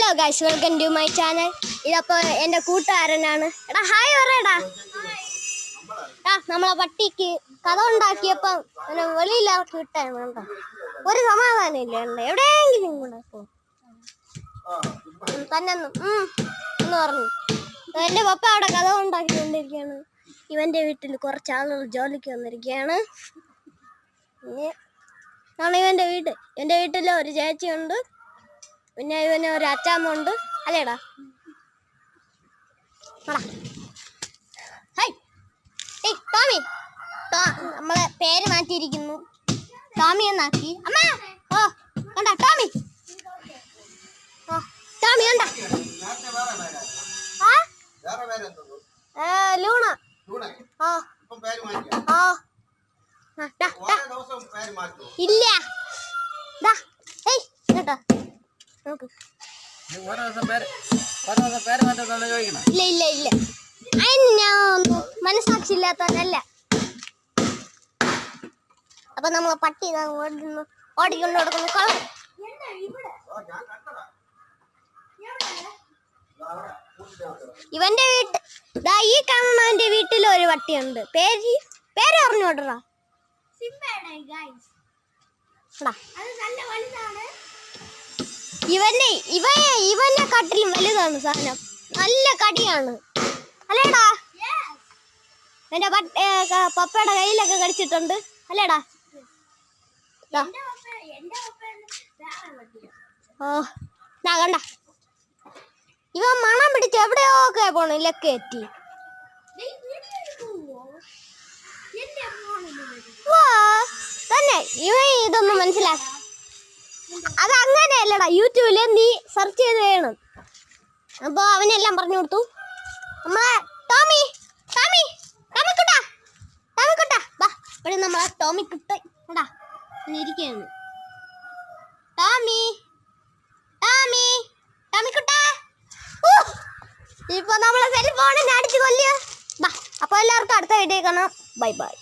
Hello guys, welcome to my channel. ഇതപ്പോൾ എൻ്റെ കൂട്ടുകാരനാണ്. എടാ ഹായ് പറയടാ. നമ്മളെ പട്ടിക്ക് കഥ ഉണ്ടാക്കിയപ്പം വെളിയിലാക്കി വിട്ടാണ് കേട്ടോ. ഒരു സമാധാനം ഇല്ല. എവിടെയെങ്കിലും കൂടെ തന്നെ എന്ന് പറഞ്ഞു. എൻ്റെ പപ്പ അവിടെ കഥ ഉണ്ടാക്കിക്കൊണ്ടിരിക്കുകയാണ്. ഇവൻ്റെ വീട്ടിൽ കുറച്ച് ആളുകൾ ജോലിക്ക് വന്നിരിക്കുകയാണ്. ഇവൻ്റെ വീട്. എൻ്റെ വീട്ടിൽ ഒരു ചേച്ചിയുണ്ട്, പിന്നെ ഇവന് ഒരു അച്ചാമ്മ അല്ലേടാ. ടോമി, നമ്മളെ പേര് മാറ്റിയിരിക്കുന്നു. ടോമി എന്നാക്കി. അമ്മ ഓ കണ്ട ടോമി. ടോമി കണ്ട ലൂണ. ഇല്ല കേട്ടോ. ഇല്ല ഇല്ല ഇല്ല, അതിന് ഞാൻ മനസ്സാക്ഷി ഇല്ലാത്തവനല്ല. അപ്പൊ നമ്മളെ പട്ടി ഓടിക്കൊണ്ട് കൊടുക്കുന്നു. കളർ ഇവന്റെ വീട്ട് ഈ കാണുന്നവന്റെ വീട്ടിൽ ഒരു പട്ടിയുണ്ട്. പേര് അറിഞ്ഞോടാ. ഇവന്റെ കട്ടിലും വലുതാണ് സാധനം. നല്ല കടിയാണ് അല്ലേടാ. എന്റെ പപ്പയുടെ കയ്യിലൊക്കെ കടിച്ചിട്ടുണ്ട് അല്ലേടാ. കണ്ട ഇവൻ മണം പിടിച്ച് എവിടെയോ ഒക്കെ പോണു. ഇല്ലൊക്കെ എത്തി തന്നെ. ഇവൻ ഇതൊന്നും മനസ്സിലാക്കി. അത് അങ്ങനെയല്ലടാ, യൂട്യൂബിൽ നീ സെർച്ച് ചെയ്ത് വേണം. അപ്പൊ അവനെല്ലാം പറഞ്ഞു കൊടുത്തു. നമ്മളെ ഇവിടെ നമ്മളെ ടോമിക്കുട്ട ഇരിക്കുകയാണ്. ഇപ്പൊ നമ്മളെ സെൽഫോണിനെ അടിച്ചു കൊല്ലിയ. അപ്പൊ എല്ലാവർക്കും അടുത്ത വീഡിയോ കാണാം. Bye bye.